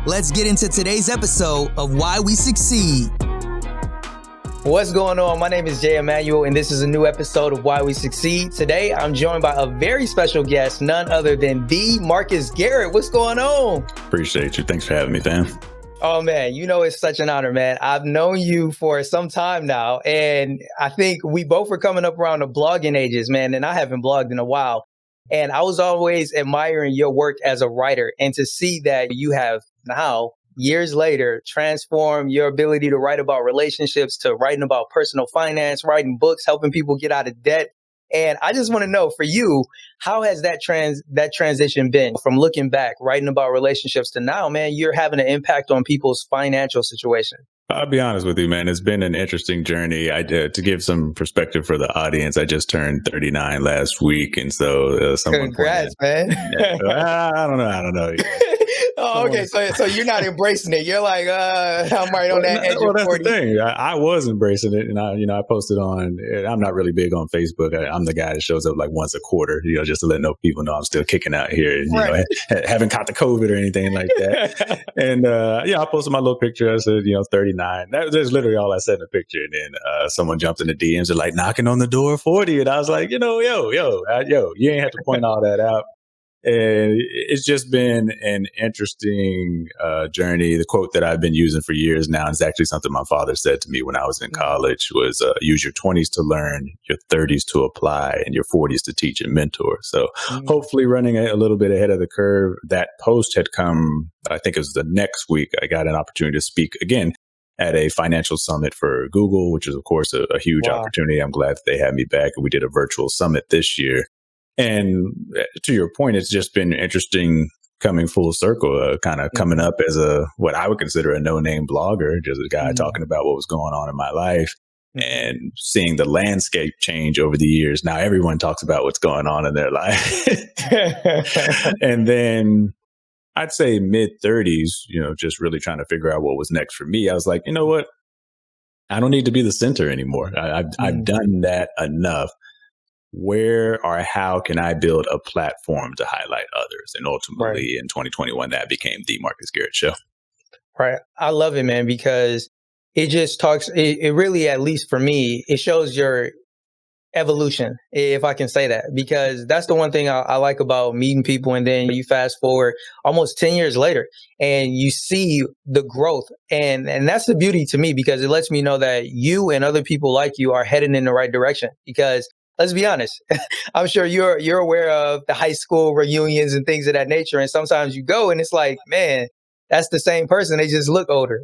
Let's get into today's episode of Why We Succeed. What's going on? My name is Jay Immanuel, and this is a new episode of Why We Succeed. Today, I'm joined by a very special guest, none other than the Marcus Garrett. What's going on? Appreciate you. Thanks for having me, fam. Oh, man, you know, it's such an honor, man. I've known you for some time now, and I think we both are coming up around the blogging ages, man, and I haven't blogged in a while. And I was always admiring your work as a writer, and to see that you have now, years later, transformed your ability to write about relationships to writing about personal finance, writing books, helping people get out of debt. And I just want to know, for you, how has that transition been from looking back, writing about relationships to now, man, you're having an impact on people's financial situation? I'll be honest with you, man. It's been an interesting journey. To give some perspective for the audience, I just turned 39 last week. And so Congrats, man. I don't know. Oh, okay. So you're not embracing it. You're like, I'm right on that edge well, of that's 40. the thing. I was embracing it, and I posted on. I'm not really big on Facebook. I'm the guy that shows up like once a quarter, just to let people know I'm still kicking out here, and right. Haven't caught the COVID or anything like that. And I posted my little picture. I said, 39. That's literally all I said in the picture. And then someone jumped in the DMs and like knocking on the door of 40, and I was like, yo, you ain't have to point all that out. And it's just been an interesting journey. The quote that I've been using for years now is actually something my father said to me when I was in college was use your 20s to learn, your 30s to apply, and your 40s to teach and mentor. So hopefully running a little bit ahead of the curve. That post had come, I think it was the next week, I got an opportunity to speak again at a financial summit for Google, which is, of course, a huge opportunity. I'm glad that they had me back. And we did a virtual summit this year. And to your point, it's just been interesting coming full circle, kind of coming up as what I would consider a no-name blogger, just a guy talking about what was going on in my life and seeing the landscape change over the years. Now everyone talks about what's going on in their life. And then I'd say mid-30s, just really trying to figure out what was next for me. I was like, you know what? I don't need to be the center anymore. I've done that enough. Where or how can I build a platform to highlight others? And ultimately in 2021, that became the Marcus Garrett Show. Right. I love it, man, because it just talks, it really, at least for me, it shows your evolution, if I can say that, because that's the one thing I like about meeting people. And then you fast forward almost 10 years later and you see the growth. And that's the beauty to me, because it lets me know that you and other people like you are heading in the right direction. Because let's be honest, I'm sure you're aware of the high school reunions and things of that nature. And sometimes you go and it's like, man, that's the same person. They just look older.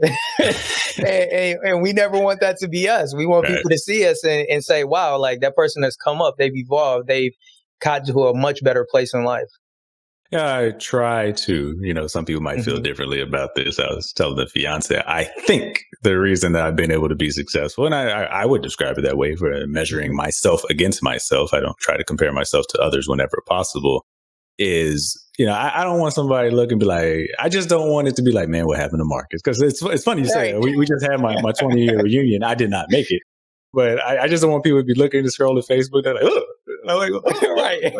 and we never want that to be us. We want people to see us and say, wow, like that person has come up. They've evolved. They've got to a much better place in life. Yeah, I try to, some people might feel differently about this. I was telling the fiance, I think the reason that I've been able to be successful, and I would describe it that way, for measuring myself against myself. I don't try to compare myself to others whenever possible, is, I don't want somebody to look and be like, I just don't want it to be like, man, what happened to Marcus? Because it's funny you say that. We just had my 20-year reunion. I did not make it. But I just don't want people to be looking to scroll at Facebook. They're like, oh, right.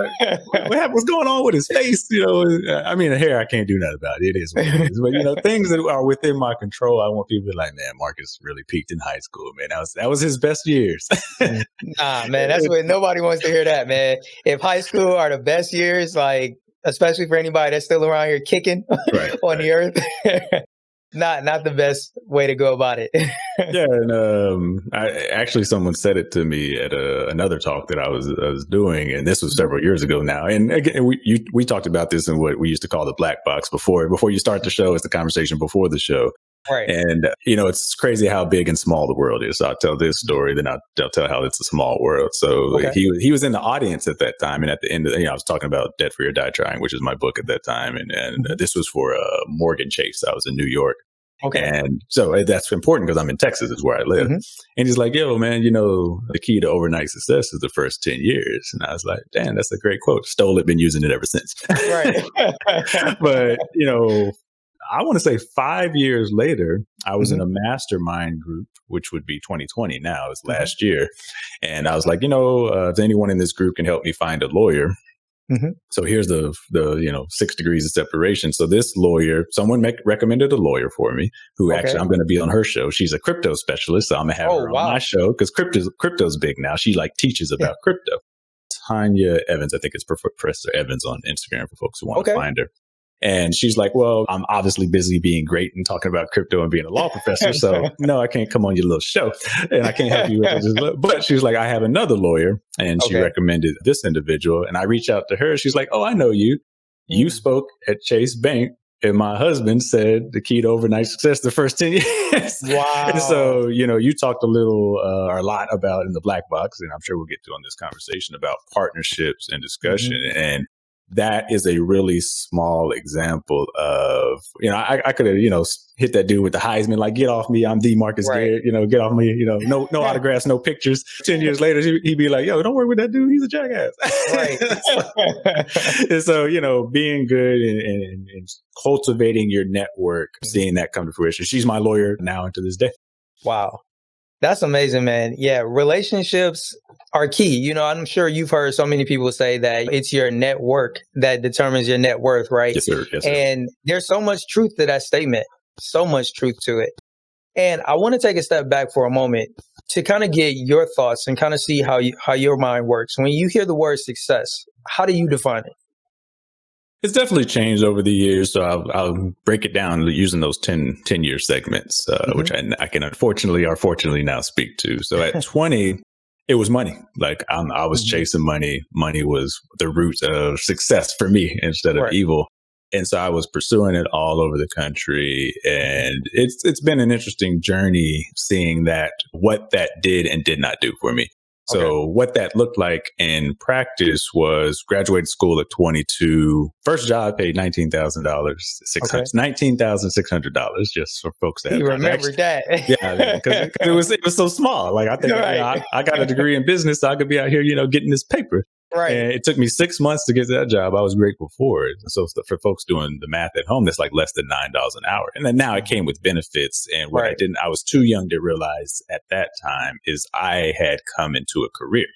What's going on with his face? I mean, the hair, I can't do nothing about it. It is what it is. But, things that are within my control, I want people to be like, man, Marcus really peaked in high school, man. That was his best years. Nah, man, that's what nobody wants to hear that, man. If high school are the best years, like, especially for anybody that's still around here kicking on the earth, not the best way to go about it. Yeah, and actually someone said it to me at another talk that I was doing, and this was several years ago now. And again, we talked about this in what we used to call the black box before you start the show. It's the conversation before the show. Right. And, it's crazy how big and small the world is. So I'll tell this story, then I'll tell how it's a small world. So he was in the audience at that time. And at the end of I was talking about Debt Free or Die Trying, which is my book at that time. And this was for Morgan Chase. I was in New York. Okay. And so that's important because I'm in Texas, is where I live. And he's like, yo, man, the key to overnight success is the first 10 years. And I was like, damn, that's a great quote. Stole it, been using it ever since. Right. But, I want to say 5 years later, I was in a mastermind group, which would be 2020 now. It was last year. And I was like, if anyone in this group can help me find a lawyer, Mhm. So here's the 6 degrees of separation. So this lawyer, someone recommended a lawyer for me who Okay. actually I'm going to be on her show. She's a crypto specialist, so I'm gonna have Oh, her on wow. my show because crypto's big now. She like teaches Yeah. about crypto. Tanya Evans, I think it's Professor Evans on Instagram for folks who want to Okay. find her. And she's like, well, I'm obviously busy being great and talking about crypto and being a law professor. So no, I can't come on your little show and I can't help you with it. But she was like, I have another lawyer, and she Okay. recommended this individual. And I reached out to her. She's like, oh, I know you. You spoke at Chase Bank. And my husband said the key to overnight success the first 10 years. Wow. And so, you talked a little or a lot about in the black box, and I'm sure we'll get to on this conversation about partnerships and discussion. Mm-hmm. And that is a really small example of, I could have, hit that dude with the Heisman, like, get off me. I'm the Marcus Garrett, get off me, no autographs, no pictures. 10 years later, he'd be like, yo, don't work with that dude. He's a jackass. Right. And so, being good and cultivating your network, seeing that come to fruition. She's my lawyer now and to this day. Wow. That's amazing, man. Yeah, relationships are key. I'm sure you've heard so many people say that it's your network that determines your net worth, right? Yes, sir. Yes, sir. And there's so much truth to that statement, so much truth to it. And I want to take a step back for a moment to kind of get your thoughts and kind of see how your mind works. When you hear the word success, how do you define it? It's definitely changed over the years. So I'll break it down using those 10-year segments, which I can unfortunately or fortunately now speak to. So at 20, it was money. Like I was chasing money. Money was the root of success for me instead of evil. And so I was pursuing it all over the country. And it's been an interesting journey seeing what that did and did not do for me. So what that looked like in practice was graduated school at 22. First job paid $19,000, $19,600, just for folks that you remember that. Yeah, because it was so small. Like I think I got a degree in business, so I could be out here, getting this paper. Right. And it took me 6 months to get to that job. I was grateful for it. So for folks doing the math at home, that's like less than $9 an hour. And then now it came with benefits. And what I was too young to realize at that time is I had come into a career.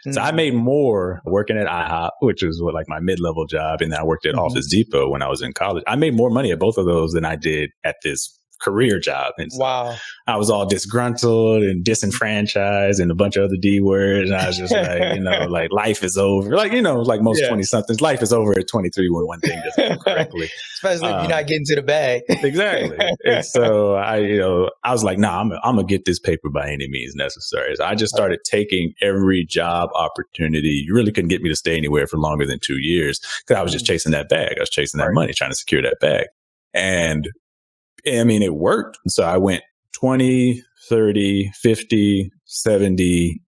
So I made more working at IHOP, which was like my mid-level job. And then I worked at Office Depot when I was in college. I made more money at both of those than I did at this career job. And so I was all disgruntled and disenfranchised and a bunch of other D words. And I was just like, like life is over. Like, like most 20 somethings, life is over at 23 when one thing doesn't go correctly. Especially if you're not getting to the bag. Exactly. And so I was like, nah, I'm going to get this paper by any means necessary. So I just started taking every job opportunity. You really couldn't get me to stay anywhere for longer than 2 years because I was just chasing that bag. I was chasing that money, trying to secure that bag. And I mean, it worked. So I went 20, 30, 50, 70,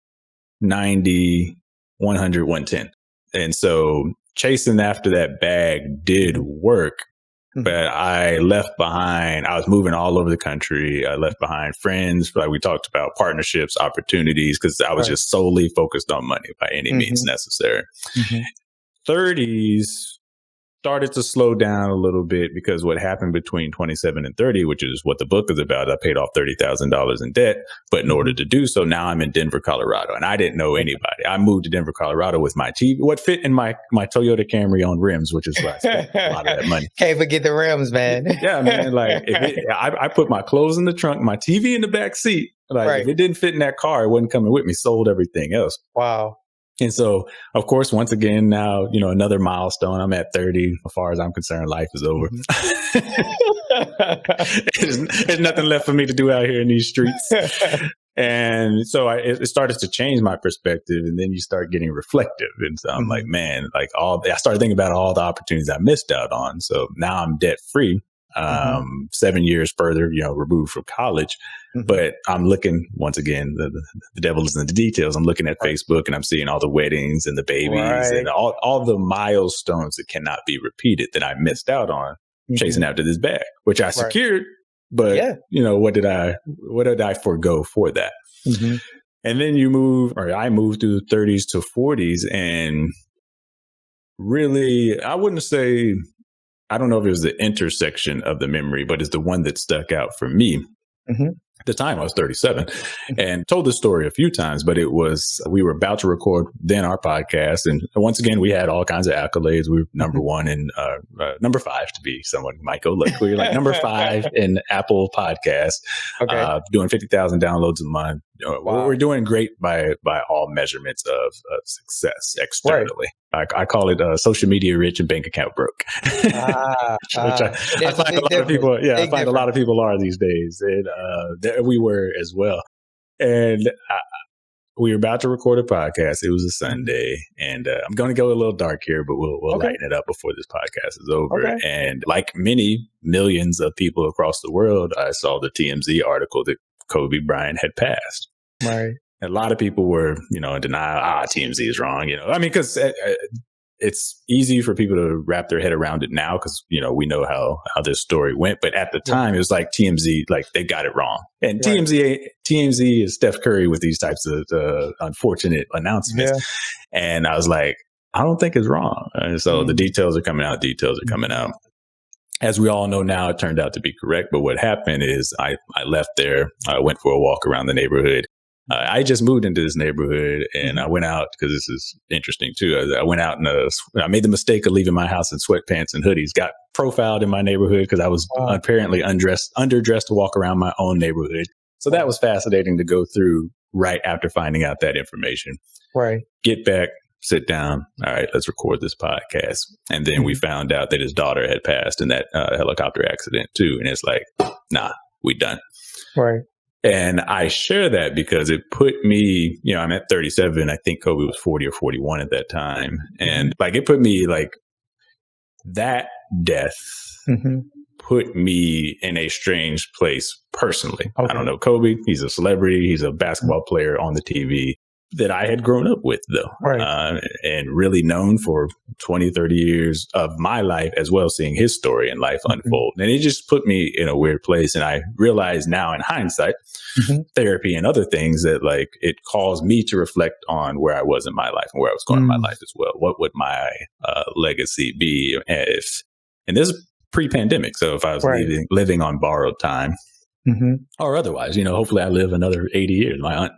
90, 100, 110. And so chasing after that bag did work, but I left behind, I was moving all over the country. I left behind friends, like we talked about, partnerships, opportunities, because I was just solely focused on money by any means necessary. 30s started to slow down a little bit because what happened between 27 and 30, which is what the book is about, I paid off $30,000 in debt. But in order to do so, now I'm in Denver, Colorado, and I didn't know anybody. I moved to Denver, Colorado with my TV, what fit in my Toyota Camry on rims, which is where I spent a lot of that money. Can't forget the rims, man. Yeah, man. Like I put my clothes in the trunk, my TV in the back seat. Like if it didn't fit in that car, it wasn't coming with me. Sold everything else. Wow. And so, of course, once again, now, another milestone. I'm at 30. As far as I'm concerned, life is over. There's nothing left for me to do out here in these streets. And so it started to change my perspective. And then you start getting reflective. And so I'm like, man, I started thinking about all the opportunities I missed out on. So now I'm debt free. 7 years further, removed from college. But I'm looking, once again, the devil is in the details. I'm looking at Facebook and I'm seeing all the weddings and the babies and all the milestones that cannot be repeated that I missed out on chasing after this bag, which I secured. But, what did I forego for that? And then I moved through the 30s to 40s. And really, I wouldn't say, I don't know if it was the intersection of the memory, but it's the one that stuck out for me. At the time, I was 37 and told this story a few times, but we were about to record then our podcast. And once again, we had all kinds of accolades. We were number one and number 5 to be someone might go look. We were like number 5 in Apple Podcasts, doing 50,000 downloads a month. Wow. We're doing great by all measurements of success externally. Right. I call it social media rich and bank account broke, which I find a lot of people. Yeah, I find a lot of people are these days, and we were as well. And we were about to record a podcast. It was a Sunday, and I'm going to go a little dark here, but we'll lighten it up before this podcast is over. Okay. And like many millions of people across the world, I saw the TMZ article that Kobe Bryant had passed. Right. A lot of people were, in denial. TMZ is wrong. I mean, because it's easy for people to wrap their head around it now because, we know how this story went. But at the time, it was like TMZ, like they got it wrong. And TMZ is Steph Curry with these types of unfortunate announcements. Yeah. And I was like, I don't think it's wrong. And so the details are coming out. As we all know now, it turned out to be correct. But what happened is I left there. I went for a walk around the neighborhood. I just moved into this neighborhood and I went out because this is interesting too. I went out and I made the mistake of leaving my house in sweatpants and hoodies, got profiled in my neighborhood because I was apparently underdressed to walk around my own neighborhood. So that was fascinating to go through right after finding out that information. Right. Get back, sit down. All right, let's record this podcast. And then we found out that his daughter had passed in that helicopter accident too. And it's like, nah, we done. Right. And I share that because it put me, I'm at 37. I think Kobe was 40 or 41 at that time. And it put me that death put me in a strange place personally. Okay. I don't know Kobe. He's a celebrity. He's a basketball player on the TV that I had grown up with, though, and really known for 20, 30 years of my life as well, seeing his story and life unfold. And it just put me in a weird place. And I realize now in hindsight, therapy and other things that it caused me to reflect on where I was in my life and where I was going in my life as well. What would my legacy be and this is pre-pandemic. So if I was living on borrowed time, or otherwise, hopefully I live another 80 years. My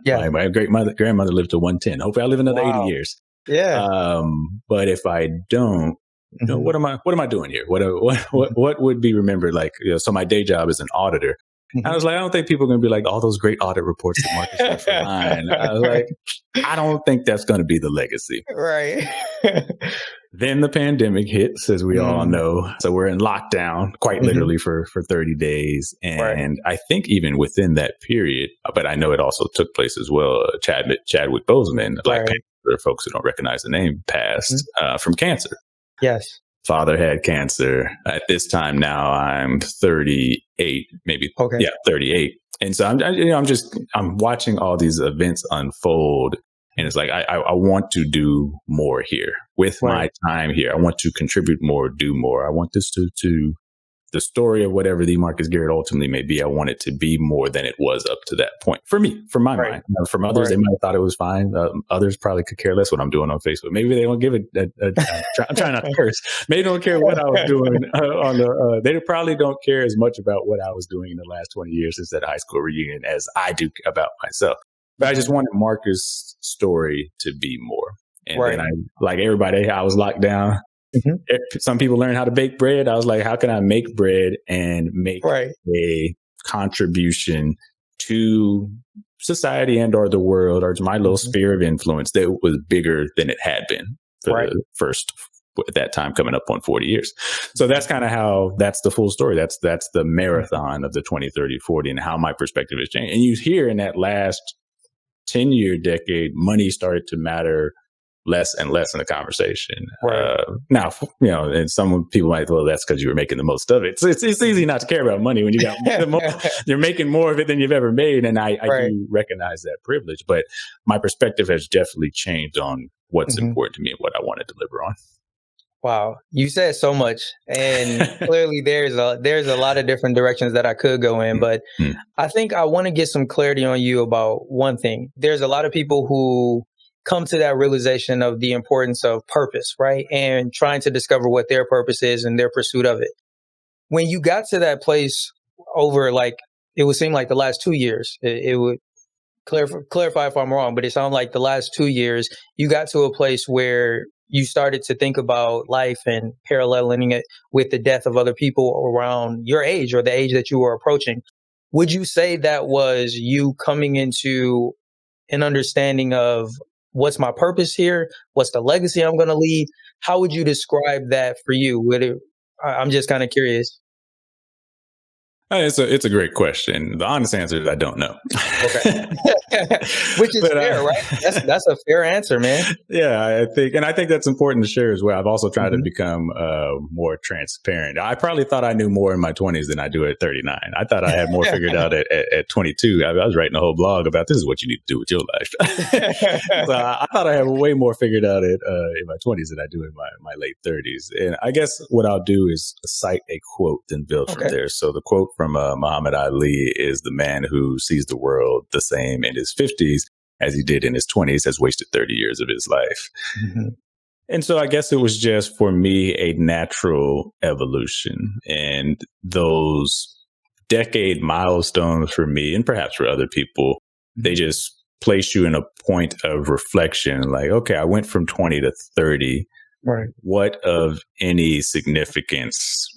grandmother lived to 110. Hopefully I live another 80 years. Yeah. But if I don't, what am I doing here? What would be remembered? So my day job is an auditor. I was like, I don't think people are going to be like all those great audit reports that Marcus did for mine. I was like, I don't think that's going to be the legacy. Right. Then the pandemic hits, as we all know. So we're in lockdown quite literally for 30 days. And I think even within that period, but I know it also took place as well, Chadwick Boseman, Black Panther, folks who don't recognize the name, passed from cancer. Yes. Father had cancer. At this time now, I'm 38, maybe. Okay. Yeah, 38. And so I'm watching all these events unfold. And it's like, I want to do more here with my time here. I want to contribute more, do more. I want this to the story of whatever the Marcus Garrett ultimately may be. I want it to be more than it was up to that point. For me, from my mind. From others, they might have thought it was fine. Others probably could care less what I'm doing on Facebook. Maybe they don't give it. I'm trying not to curse. Maybe they don't care what I was doing they probably don't care as much about what I was doing in the last 20 years since that high school reunion as I do about myself. But I just wanted Marcus' story to be more. And then like everybody, I was locked down. Some people learn how to bake bread. I was like, how can I make bread and make a contribution to society and or the world or to my little sphere of influence that was bigger than it had been for the first, at that time, coming up on 40 years. So that's kind of that's the full story. That's the marathon of the 20, 30, 40 and how my perspective has changed. And you hear in that last 10-year decade, money started to matter less and less in the conversation. Now, and some people might, well, that's because you were making the most of it. So it's easy not to care about money when you got you're making more of it than you've ever made. And I do recognize that privilege, but my perspective has definitely changed on what's important to me and what I want to deliver on. Wow. You said so much, and clearly there's a lot of different directions that I could go in, but I think I want to get some clarity on you about one thing. There's a lot of people who come to that realization of the importance of purpose, right? And trying to discover what their purpose is and their pursuit of it. When you got to that place over it would seem like the last 2 years, it would clarify if I'm wrong, but it sounds like the last 2 years, you got to a place where you started to think about life and paralleling it with the death of other people around your age or the age that you were approaching. Would you say that was you coming into an understanding of what's my purpose here? What's the legacy I'm going to leave? How would you describe that for you? I'm just kind of curious. It's a great question. The honest answer is I don't know. Okay. Which is fair, right? That's a fair answer, man. Yeah, I think that's important to share as well. I've also tried to become more transparent. I probably thought I knew more in my 20s than I do at 39. I thought I had more figured out at 22. I was writing a whole blog about this is what you need to do with your life. So I thought I had way more figured out in my 20s than I do in my late 30s. And I guess what I'll do is cite a quote and build from there. So the quote from Muhammad Ali is the man who sees the world the same in his 50s as he did in his 20s has wasted 30 years of his life. Mm-hmm. And so I guess it was just for me a natural evolution. And those decade milestones for me, and perhaps for other people, they just place you in a point of reflection. Like, okay, I went from 20 to 30. Right. What of any significance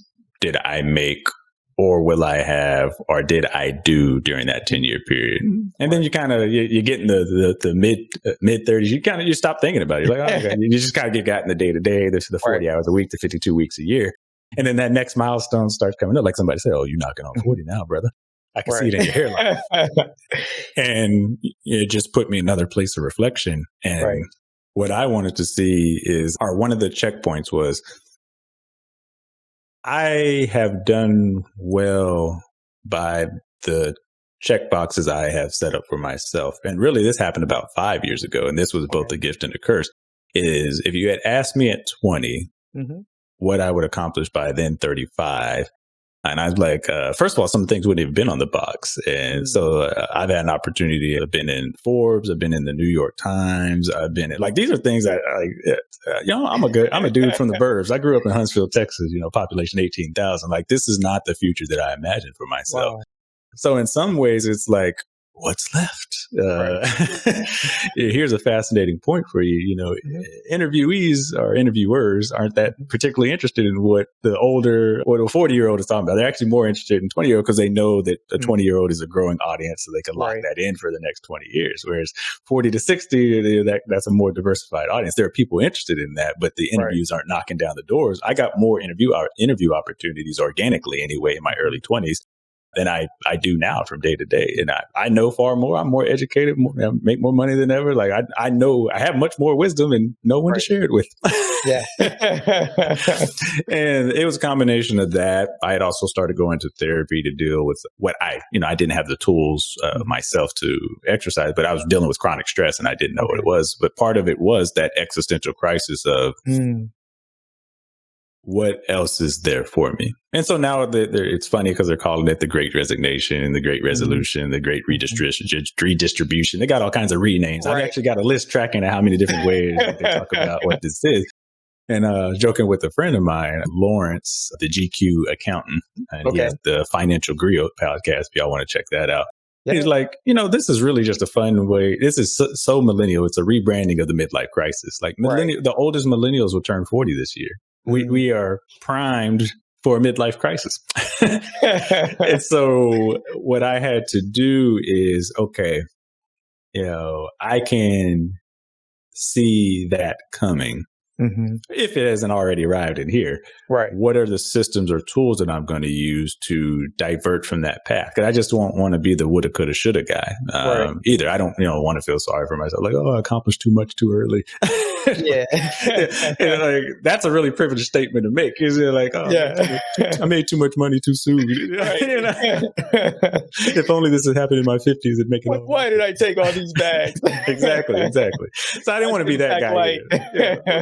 did I make, or will I have, or did I do during that 10-year period? And then you kind of, you get in the mid 30s, you stop thinking about it. You're like, oh, okay. You just kind of get in the day to day, the 40 hours a week, the 52 weeks a year. And then that next milestone starts coming up. Like somebody said, oh, you're knocking on 40 now, brother. I can see it in your hairline. And it just put me in another place of reflection. And what I wanted to see is, or one of the checkpoints was, I have done well by the check boxes I have set up for myself. And really, this happened about 5 years ago. And this was both a gift and a curse. Is if you had asked me at 20 what I would accomplish by then 35, and I was like, first of all, some things wouldn't have been on the box. And so I've had an opportunity. I've been in Forbes. I've been in the New York Times. I've been in, like, these are things that, I'm a dude from the burbs. I grew up in Huntsville, Texas, population 18,000. Like, this is not the future that I imagined for myself. Wow. So in some ways, it's like, what's left? Here's a fascinating point for you. Interviewees or interviewers aren't that particularly interested in what the older or the 40-year-old is talking about. They're actually more interested in 20-year-old because they know that a 20-year-old is a growing audience, so they can lock that in for the next 20 years. Whereas 40 to 60, that's a more diversified audience. There are people interested in that, but the interviews aren't knocking down the doors. I got more interview opportunities organically anyway in my early 20s. Than I do now from day to day. And I know far more. I'm more educated, make more money than ever. Like I know I have much more wisdom and no one to share it with. Yeah. And it was a combination of that. I had also started going to therapy to deal with what I didn't have the tools myself to exercise, but I was dealing with chronic stress and I didn't know what it was. But part of it was that existential crisis of what else is there for me? And so now it's funny because they're calling it the Great Resignation and the Great Resolution, the Great Redistribution. They got all kinds of renames. I've actually got a list tracking how many different ways that they talk about what this is. And joking with a friend of mine, Lawrence, the GQ accountant, and he has the Financial Griot podcast. If y'all want to check that out. Yeah. He's like, this is really just a fun way. This is so millennial. It's a rebranding of the midlife crisis. Like the oldest millennials will turn 40 this year. We are primed for a midlife crisis. And so what I had to do is, okay, I can see that coming. If it hasn't already arrived in here, what are the systems or tools that I'm going to use to divert from that path? Because I just don't want to be the woulda, coulda, shoulda guy either. I don't, want to feel sorry for myself. Like, I accomplished too much too early. Yeah. And like, that's a really privileged statement to make. Is it like, I made too much money too soon. If only this had happened in my 50s, it'd make it. Why did I take all these bags? Exactly. So I didn't want to be that guy.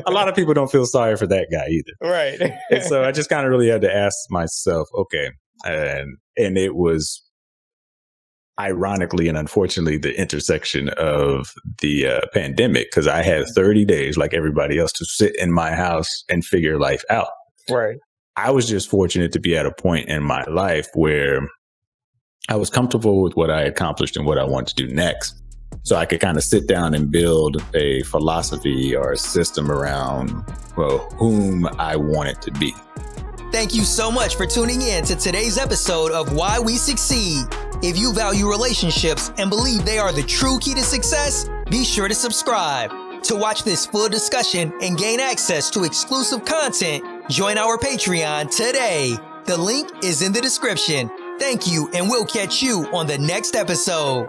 A lot of people don't feel sorry for that guy either. Right. And so I just kind of really had to ask myself, okay, and it was ironically and unfortunately the intersection of the pandemic, because I had 30 days like everybody else to sit in my house and figure life out. Right. I was just fortunate to be at a point in my life where I was comfortable with what I accomplished and what I wanted to do next. So I could kind of sit down and build a philosophy or a system around, well, whom I wanted to be. Thank you so much for tuning in to today's episode of Why We Succeed. If you value relationships and believe they are the true key to success, be sure to subscribe. To watch this full discussion and gain access to exclusive content, join our Patreon today. The link is in the description. Thank you, and we'll catch you on the next episode.